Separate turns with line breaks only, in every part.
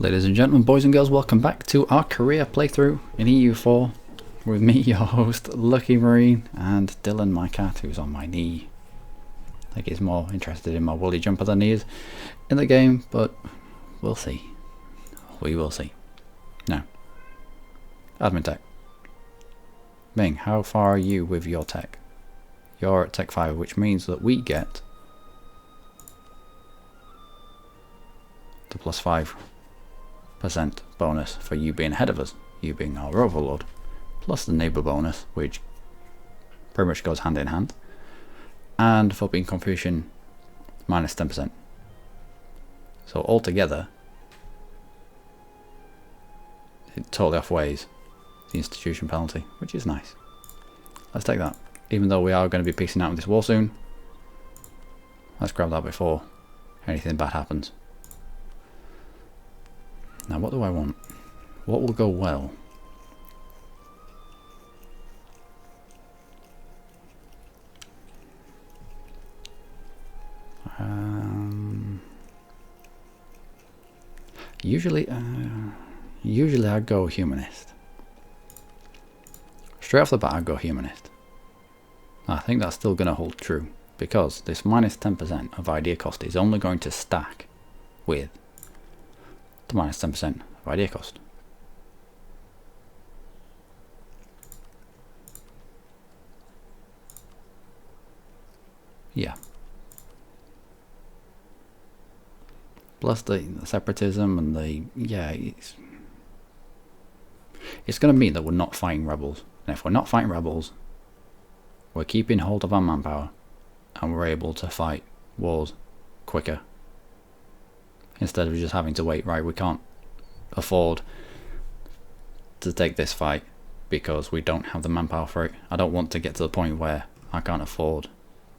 Ladies and gentlemen, boys and girls, welcome back to our career playthrough in EU4 with me, your host, Luckymarine, and Dylan, my cat, who's on my knee. I think he's more interested in my woolly jumper than he is in the game, but we'll see. We will see. Now, admin tech. Ming, how far are you with your tech? You're at tech 5, which means that we get the +5% bonus for you being ahead of us, you being our overlord, plus the neighbour bonus, which pretty much goes hand in hand, and for being Confucian, -10%. So altogether, it totally offweighs the institution penalty, which is nice. Let's take that. Even though we are going to be piecing out of this war soon, let's grab that before anything bad happens. Now, what do I want? What will go well? Usually I'd go humanist. Straight off the bat, I'd go humanist. I think that's still going to hold true, because this -10% of idea cost is only going to stack with the -10% of idea cost. Yeah. Plus the separatism and the, yeah, it's going to mean that we're not fighting rebels. And if we're not fighting rebels, we're keeping hold of our manpower and we're able to fight wars quicker. Instead of just having to wait, right, we can't afford to take this fight because we don't have the manpower for it. I don't want to get to the point where I can't afford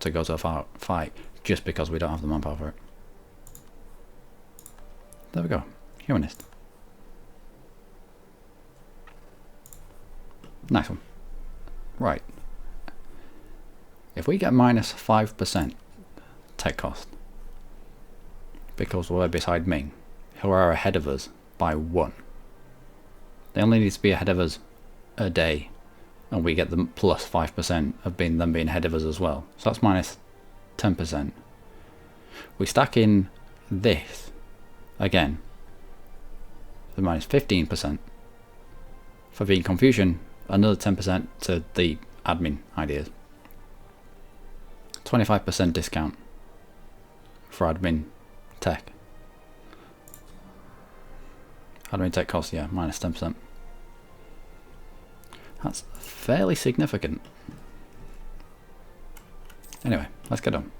to go to a fight just because we don't have the manpower for it. There we go. Humanist. Nice one. Right. If we get -5% tech cost, because we're beside Ming, who are ahead of us by 1. They only need to be ahead of us a day, and we get the +5% of them being ahead of us as well. So that's -10%. We stack in this again, the -15% for being Confucian, another 10% to the admin ideas. 25% discount for admin tech. Admin tech cost, yeah, -10%. That's fairly significant. Anyway, let's get on.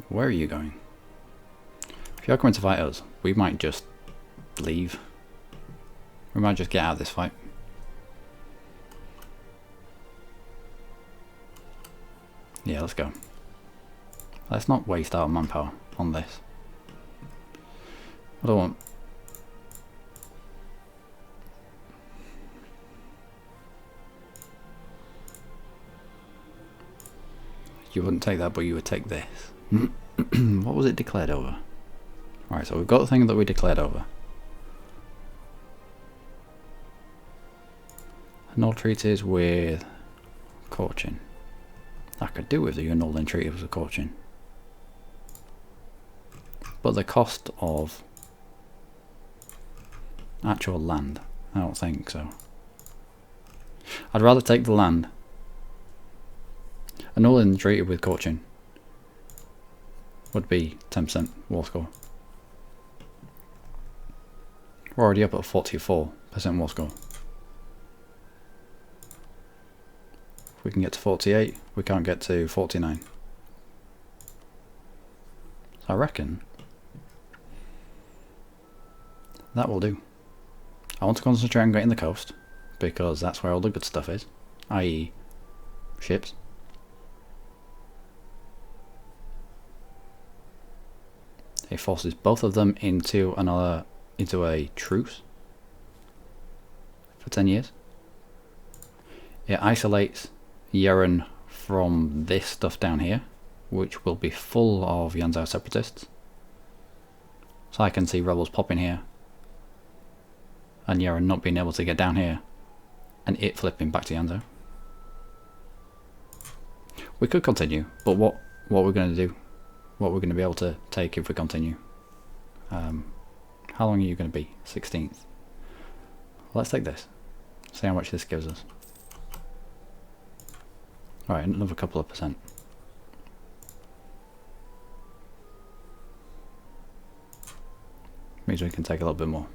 Where are you going? If you're coming to fight us, we might just leave. We might just get out of this fight. Yeah, let's go. Let's not waste our manpower on this. I don't want... You wouldn't take that, but you would take this. What was it declared over? Alright, so we've got the thing that we declared over. Null treaties with Cochin. I could do with the annulling treaty with the Cochin. But the cost of actual land, I don't think so. I'd rather take the land. Annulling the treaty with Cochin would be 10% war score. We're already up at 44% war score. If we can get to 48, we can't get to 49. So I reckon that will do. I want to concentrate on getting the coast, because that's where all the good stuff is, i.e. ships. It forces both of them into a truce for 10 years. It isolates Yeren from this stuff down here, which will be full of Yanzhou separatists. So I can see rebels popping here, and Yara not being able to get down here, and it flipping back to Yanzhou. We could continue, but what we're going to do, what we're going to be able to take if we continue. How long are you going to be? 16th. Let's take this. See how much this gives us. Alright, another couple of percent. Means we can take a little bit more.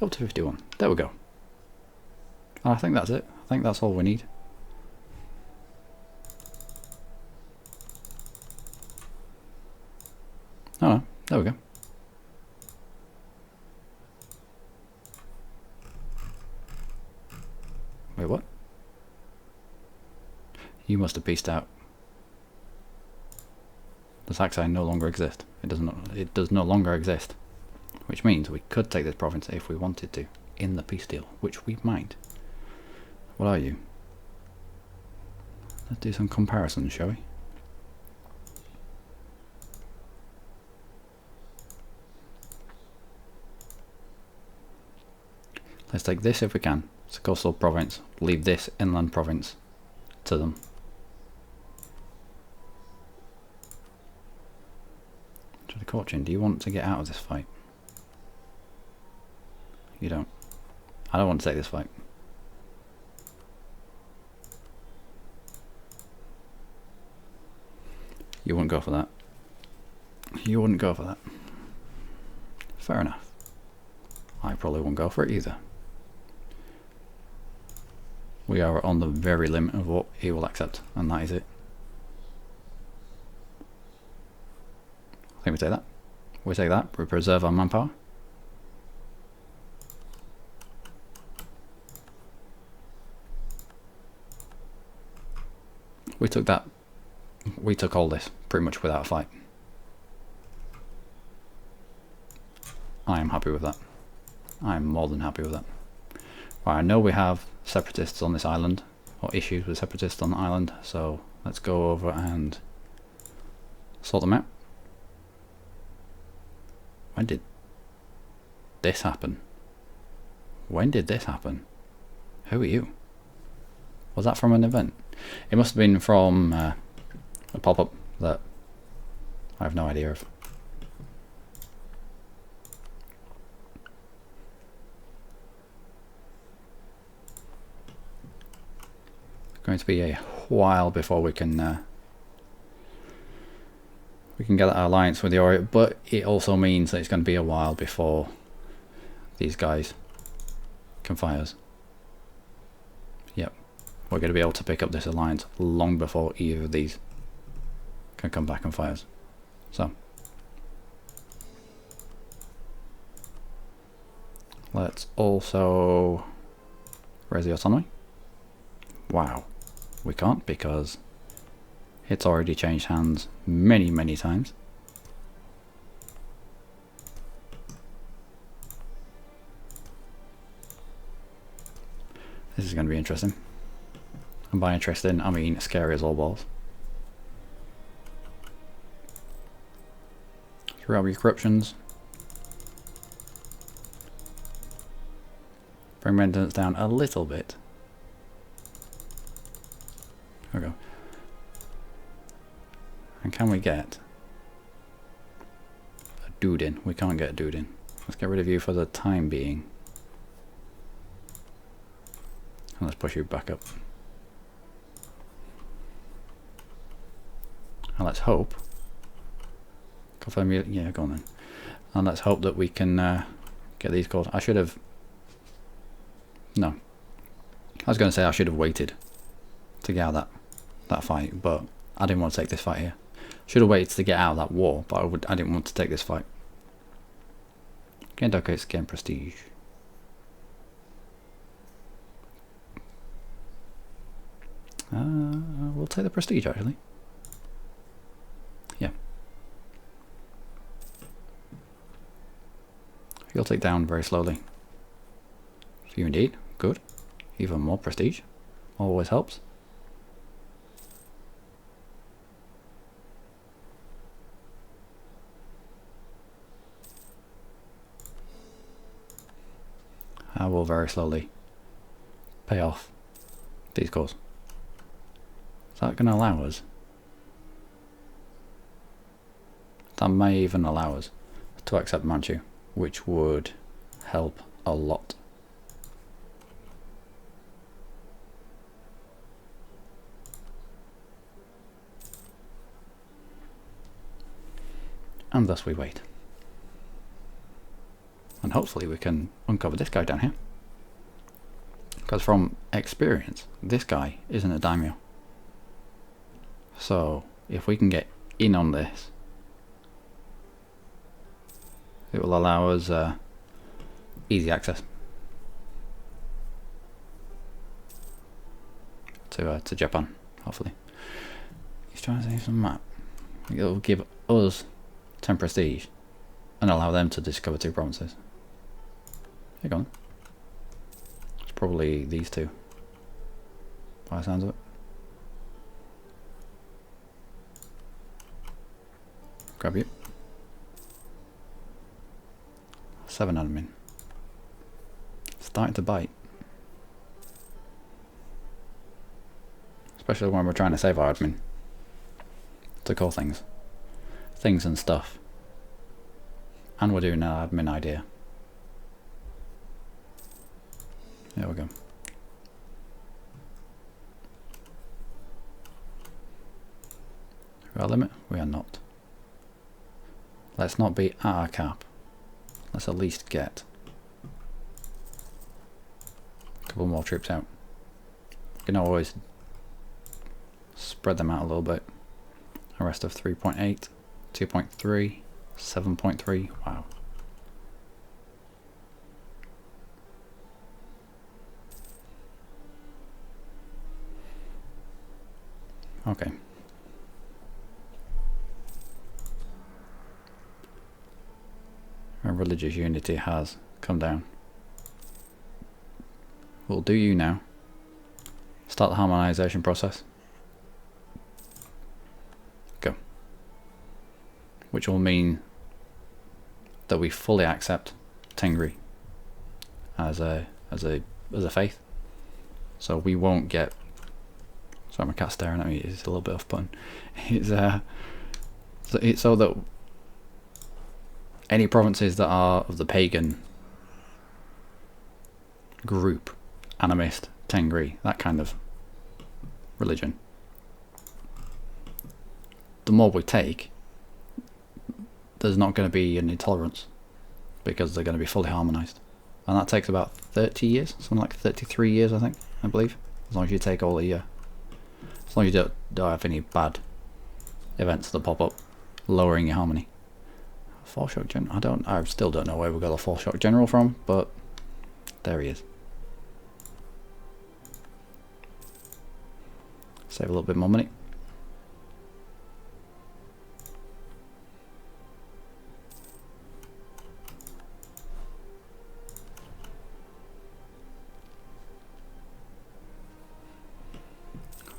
Up to 51. There we go. And I think that's it. I think that's all we need. Oh no, there we go. Wait, what? You must have pieced out. The Saxai no longer exist. It does no longer exist. Which means we could take this province if we wanted to, in the peace deal, which we might. What are you? Let's do some comparisons, shall we? Let's take this if we can. It's a coastal province. Leave this inland province to them. To the Cochin, do you want to get out of this fight? You don't. I don't want to take this fight. You wouldn't go for that. You wouldn't go for that. Fair enough. I probably won't go for it either. We are on the very limit of what he will accept, and that is it. I think we take that. We take that. We preserve our manpower. We took that. We took all this pretty much without a fight. I am happy with that. I am more than happy with that. Right, I know we have separatists on this island, or issues with separatists on the island, so let's go over and sort them out. When did this happen? When did this happen? Who are you? Was that from an event? It must have been from a pop-up that I have no idea of. It's going to be a while before we can get that alliance with the Orient, but it also means that it's going to be a while before these guys can fire us. Yep, we're going to be able to pick up this alliance long before either of these can come back and fire us. So let's also raise the autonomy. Wow, we can't because it's already changed hands many times. This is going to be interesting. And by interesting, I mean scary as all balls. Throughout your corruptions. Bring maintenance down a little bit. There we go. And can we get a dude in? We can't get a dude in. Let's get rid of you for the time being. And let's push you back up. And let's hope. Confirm you. Yeah, go on then. And let's hope that we can get these called. I should have. No. I was going to say I should have waited to get out of that fight, but I didn't want to take this fight here. Should have waited to get out of that war, but I didn't want to take this fight. Gain ducats, gain prestige. We'll take the prestige actually. Yeah. You'll take down very slowly. You indeed. Good. even more prestige. Always helps. I will very slowly pay off these cores. Is that going to allow us? That may even allow us to accept Manchu, which would help a lot. And thus we wait. And hopefully we can uncover this guy down here. Because from experience, this guy isn't a daimyo. So if we can get in on this, it will allow us easy access to Japan, hopefully. He's trying to save some map. It will give us 10 prestige and allow them to discover 2 provinces. Here you go. It's probably these 2 by the sounds of it. Grab you. 7 admin. Starting to bite. Especially when we're trying to save our admin. To call things and stuff. And we're doing an admin idea. There we go. We are limit? We are not. Let's not be at our cap. Let's at least get a couple more troops out. We can always spread them out a little bit. A rest of 3.8, 2.3, 7.3. Wow. Okay. Our religious unity has come down. We'll do you now. Start the harmonization process. Go. Which will mean that we fully accept Tengri as a faith. So we won't get. Sorry, my cat's staring at me. It's a little bit off-putting. It's so that any provinces that are of the pagan group, animist, Tengri, that kind of religion, the more we take, there's not going to be an intolerance because they're going to be fully harmonized. And that takes about 30 years, something like 33 years, I think, I believe. As long as you take all the, as long as you don't have any bad events that pop up, lowering your harmony. Fall shock general. I still don't know where we got a fall shock general from, but there he is. Save a little bit more money.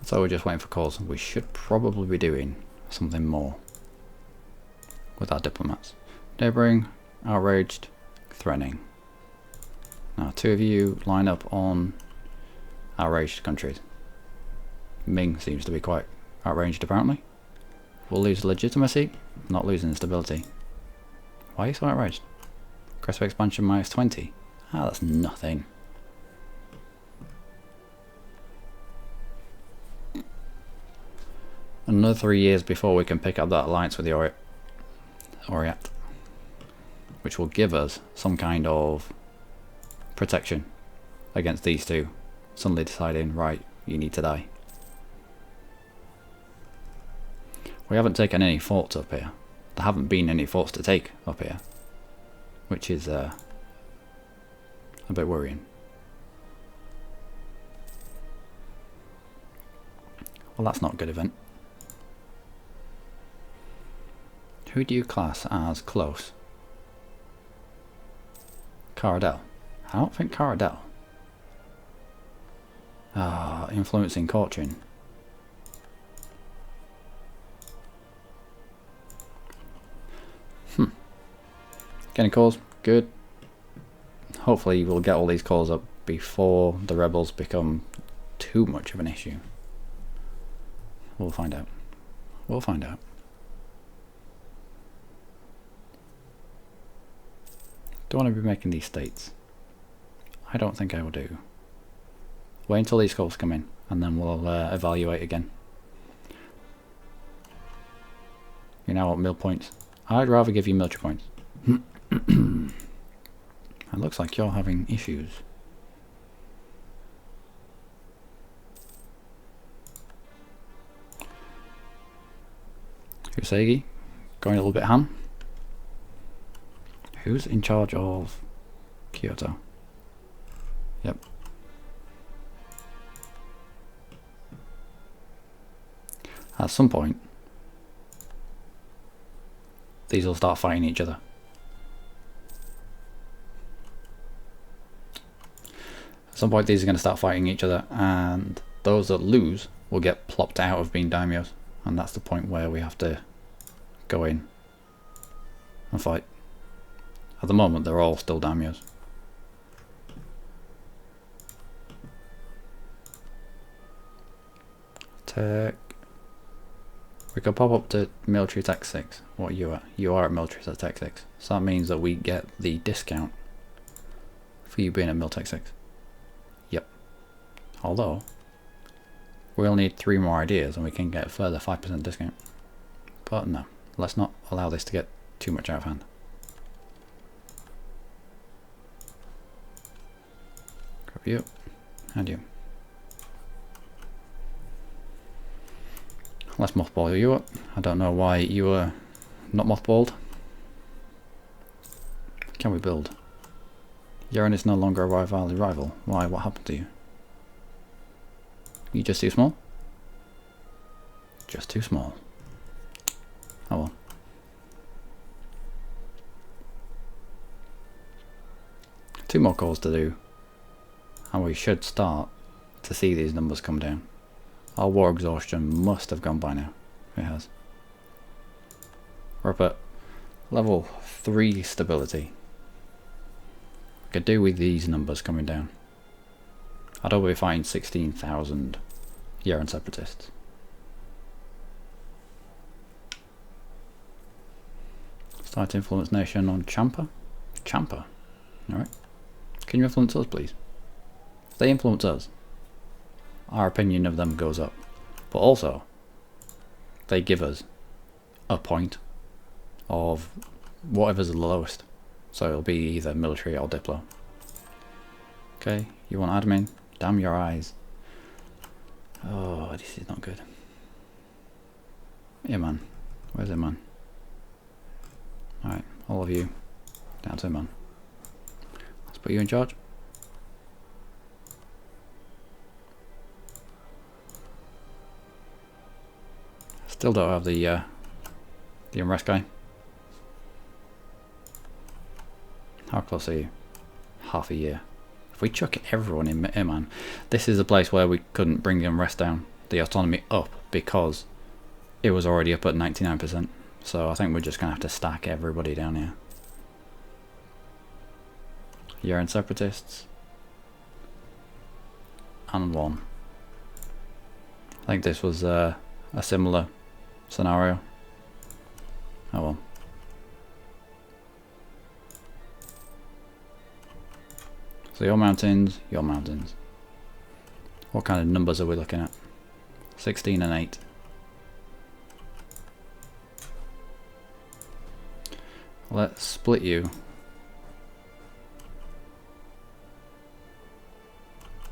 So we're just waiting for calls. We should probably be doing something more with our diplomats. Neighbouring, outraged, threatening. Now 2 of you line up on outraged countries. Ming seems to be quite outraged apparently. We'll lose legitimacy, not losing stability. Why are you so outraged? Crest of expansion minus 20. Ah, that's nothing. Another 3 years before we can pick up that alliance with the Oriat, which will give us some kind of protection against these 2 suddenly deciding, right, you need to die. We haven't taken any forts up here. There haven't been any forts to take up here, which is a bit worrying. Well, that's not a good event. Who do you class as close? Caradel. I don't think Caradel. Influencing Caution. Getting calls, good. Hopefully we'll get all these calls up before the rebels become too much of an issue. We'll find out. We'll find out. Don't want to be making these states. I don't think I will do. Wait until these calls come in and then we'll evaluate again. You now want mil points. I'd rather give you military points. It looks like you're having issues. Usagi, going a little bit ham. Who's in charge of Kyoto? Yep. At some point, these will start fighting each other. At some point these are going to start fighting each other, and those that lose will get plopped out of being daimyos, and that's the point where we have to go in and fight. At the moment they're all still daimyos. Tech. We could pop up to military tech 6. What are you at? You are at military tech 6. So that means that we get the discount for you being at mil tech 6. Yep. Although, we'll need 3 more ideas and we can get a further 5% discount. But no, let's not allow this to get too much out of hand. Grab you, and you. Let's mothball you up. I don't know why you were not mothballed. Can we build? Uran is no longer a rival. Why? What happened to you? You just too small? Just too small. Oh well. Two more calls to do. And we should start to see these numbers come down. Our war exhaustion must have gone by now. It has. We're up at level 3 stability. We could do with these numbers coming down. I'd hope we find 16,000 Yaran separatists. Start to influence nation on Champa. Champa. Alright. Can you influence us, please? If they influence us, our opinion of them goes up. But also, they give us a point of whatever's the lowest. So it'll be either military or diplo. Okay, you want admin? Damn your eyes. Oh, this is not good. Yeah, man. Where's it, man? Alright, all of you. Down to man. Let's put you in charge. Still don't have the unrest guy. How close are you? Half a year. If we chuck everyone in man, this is a place where we couldn't bring the unrest down, the autonomy up, because it was already up at 99%. So I think we're just gonna have to stack everybody down here. Yaran separatists. And 1. I think this was a similar scenario. Oh well. So your mountains. What kind of numbers are we looking at? 16 and 8. Let's split you.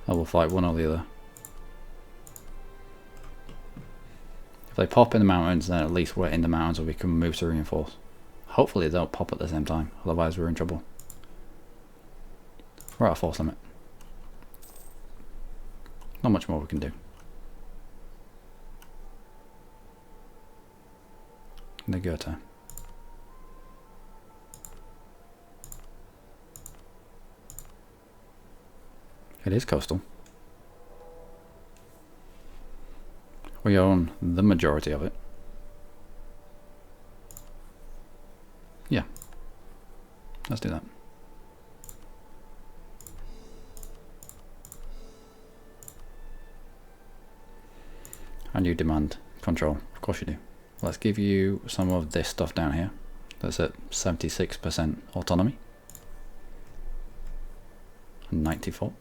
I will fight one or the other. If they pop in the mountains, then at least we're in the mountains and we can move to reinforce. Hopefully they don't pop at the same time, otherwise we're in trouble. We're at a force limit. Not much more we can do. Negota. It is coastal. We own the majority of it. Yeah, let's do that. And you demand control, of course you do. Let's give you some of this stuff down here. That's at 76% autonomy. 94.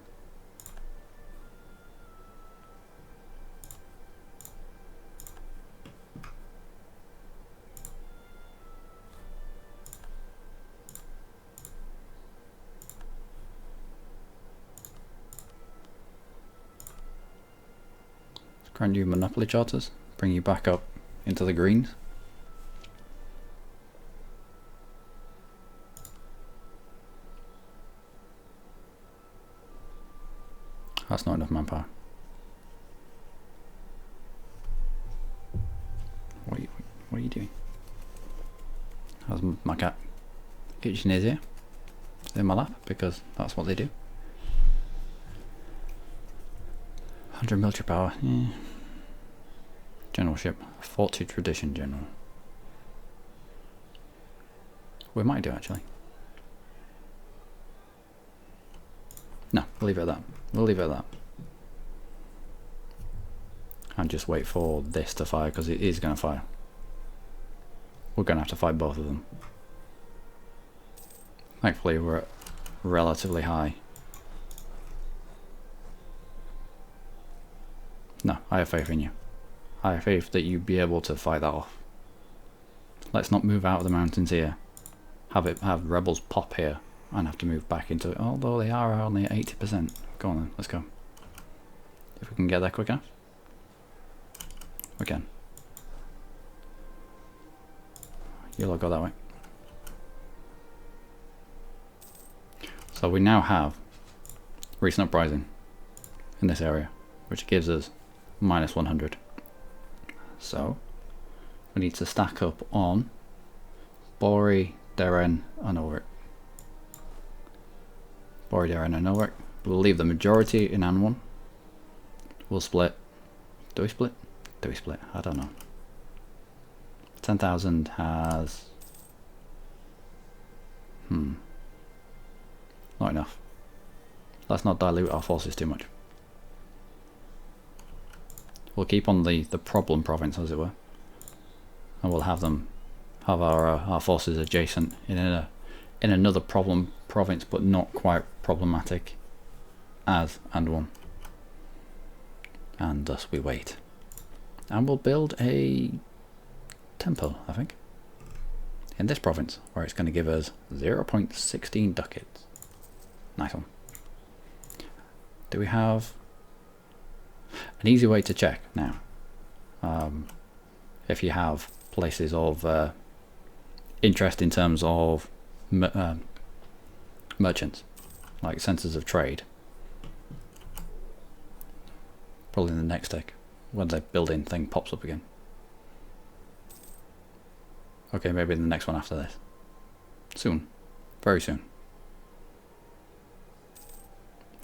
Grant you monopoly charters, bring you back up into the greens. That's not enough manpower. What are you doing? How's my cat itching his ear in my lap, because that's what they do. 100 military power. Yeah. Generalship. Fort to tradition general. We might do actually. No, we'll leave it at that. We'll leave it at that. And just wait for this to fire, because it is going to fire. We're going to have to fight both of them. Thankfully we're at relatively high. No, I have faith in you. I have faith that you'd be able to fight that off. Let's not move out of the mountains here. Have rebels pop here and have to move back into it, although they are only at 80%. Go on then, let's go. If we can get there quick enough. We can. You'll all go that way. So we now have recent uprising in this area, which gives us minus 100. So we need to stack up on Bori, Deren and Ulrich. Bori, Deren and Ulrich. We'll leave the majority in An1. We'll split. Do we split? Do we split? I don't know. 10,000 has... not enough. Let's not dilute our forces too much. We'll keep on the problem province, as it were, and we'll have our forces adjacent in another problem province, but not quite problematic as An1. And thus we wait, and we'll build a temple, I think, in this province, where it's going to give us 0.16 ducats. Nice one. Do we have an easy way to check now? If you have places of interest in terms of merchants, like centres of trade, probably in the next tick, when the building thing pops up again. Okay, maybe in the next one after this. Soon. Very soon.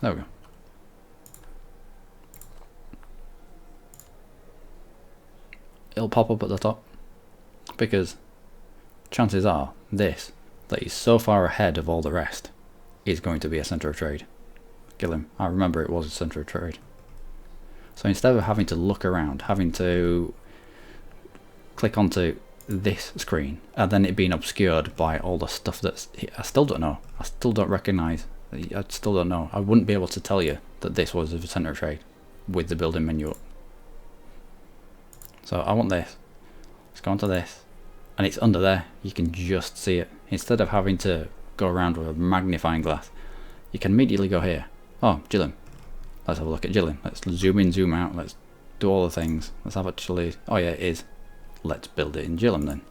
There we go. It'll pop up at the top, because chances are this, that is so far ahead of all the rest, is going to be a centre of trade. Gilliam, I remember it was a centre of trade. So instead of having to look around, having to click onto this screen and then it being obscured by all the stuff that's, I still don't know, I still don't recognise, I still don't know, I wouldn't be able to tell you that this was a centre of trade with the building menu up. So I want this. Let's go onto this, and it's under there. You can just see it. Instead of having to go around with a magnifying glass, you can immediately go here. Oh, Gilliam. Let's have a look at Gilliam. Let's zoom in, zoom out. Let's do all the things. Let's have actually. Oh yeah, it is. Let's build it in Gilliam then.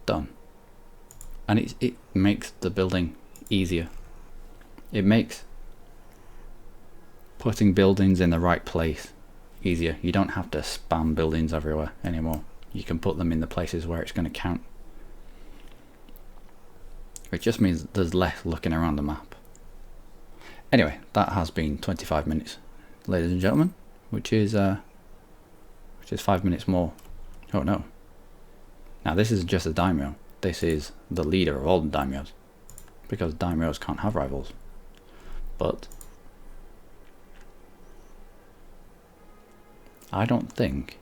Done. And it makes the building easier. It makes putting buildings in the right place easier. You don't have to spam buildings everywhere anymore. You can put them in the places where it's going to count. It just means there's less looking around the map. Anyway, that has been 25 minutes. ladies and gentlemen, which is 5 minutes more. Oh no. Now this is just a daimyo. This is the leader of all the daimyos, because daimyos can't have rivals. But I don't think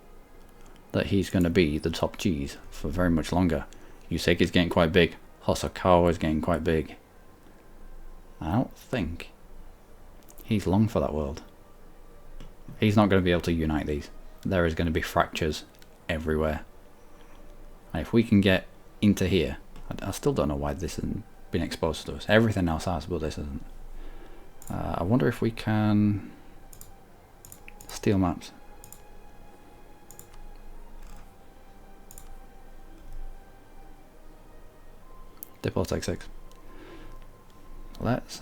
that he's going to be the top G's for very much longer. Yuseki's getting quite big. Hosokawa is getting quite big. I don't think he's long for that world. He's not going to be able to unite these. There is going to be fractures everywhere. And if we can get into here, I still don't know why this hasn't been exposed to us. Everything else has, but this isn't. I wonder if we can steal maps. Diplo Tech 6. Let's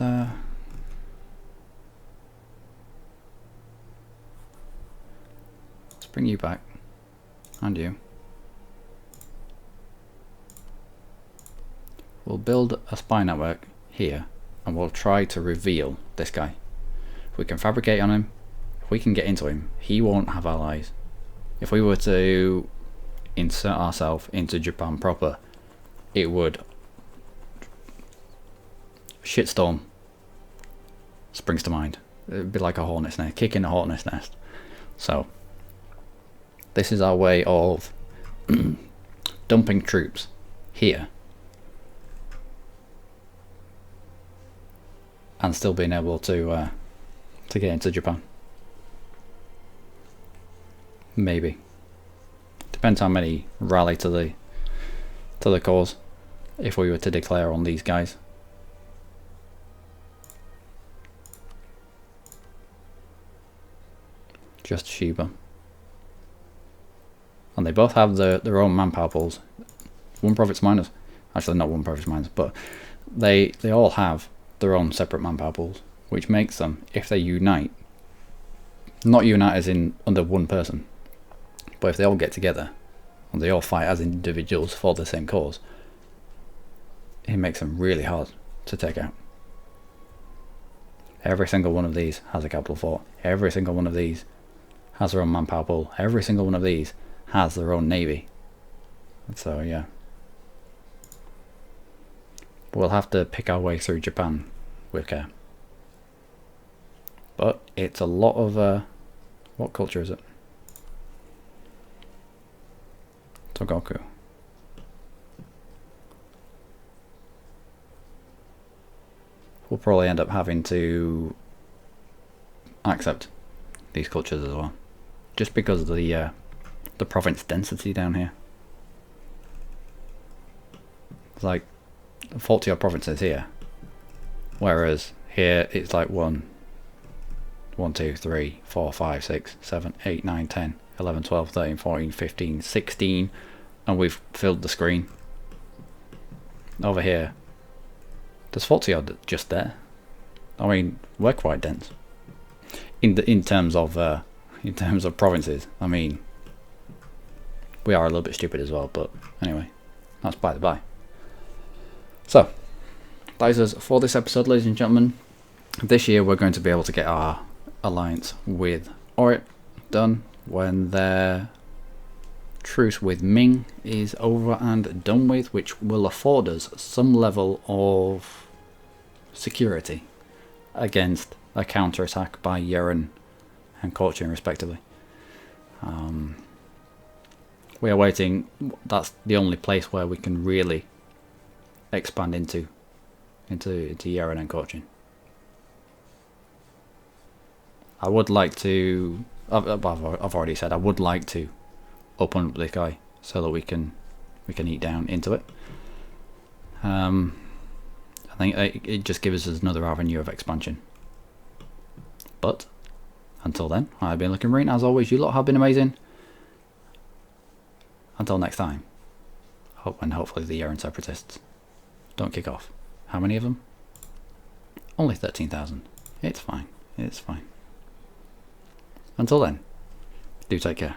bring you back, and you. We'll build a spy network here, and we'll try to reveal this guy. If we can fabricate on him, if we can get into him, he won't have allies. If we were to insert ourselves into Japan proper, it would shitstorm springs to mind. It'd be like a hornet's nest, kicking a hornet's nest. So this is our way of dumping troops here and still being able to get into Japan. Maybe. Depends how many rally to the cause if we were to declare on these guys. Just Shiba. And they both have their own manpower pools. One profits miners. Actually, not one profits miners, but they all have their own separate manpower pools, which makes them, if they unite, not unite as in under one person, but if they all get together and they all fight as individuals for the same cause, it makes them really hard to take out. Every single one of these has a capital fort. Every single one of these has their own manpower pool. Every single one of these has their own navy. So yeah, we'll have to pick our way through Japan with care. But it's a lot of what culture is it? Togoku. We'll probably end up having to accept these cultures as well, just because of the province density down here. It's like 40 odd provinces here, whereas here it's like 1, 2, 3, 4, 5, 6, 7, 8, 9, 10, 11, 12, 13, 14, 15, 16, and we've filled the screen. Over here there's 40 odd just there. I mean, we're quite dense in terms of provinces. I mean, we are a little bit stupid as well, but anyway, that's by the by. So that is us for this episode, ladies and gentlemen. This year we're going to be able to get our alliance with Orit done when their truce with Ming is over and done with, which will afford us some level of security against a counterattack by Yeren and Cochin respectively. We are waiting. That's the only place where we can really expand into Yeren and Cochin. I would like to. I've already said I would like to open up this guy so that we can eat down into it. I think it just gives us another avenue of expansion. But until then, I've been Luckymarine. As always, you lot have been amazing. Until next time, and hopefully the Yeren separatists don't kick off. How many of them? Only 13,000. It's fine. It's fine. Until then, do take care.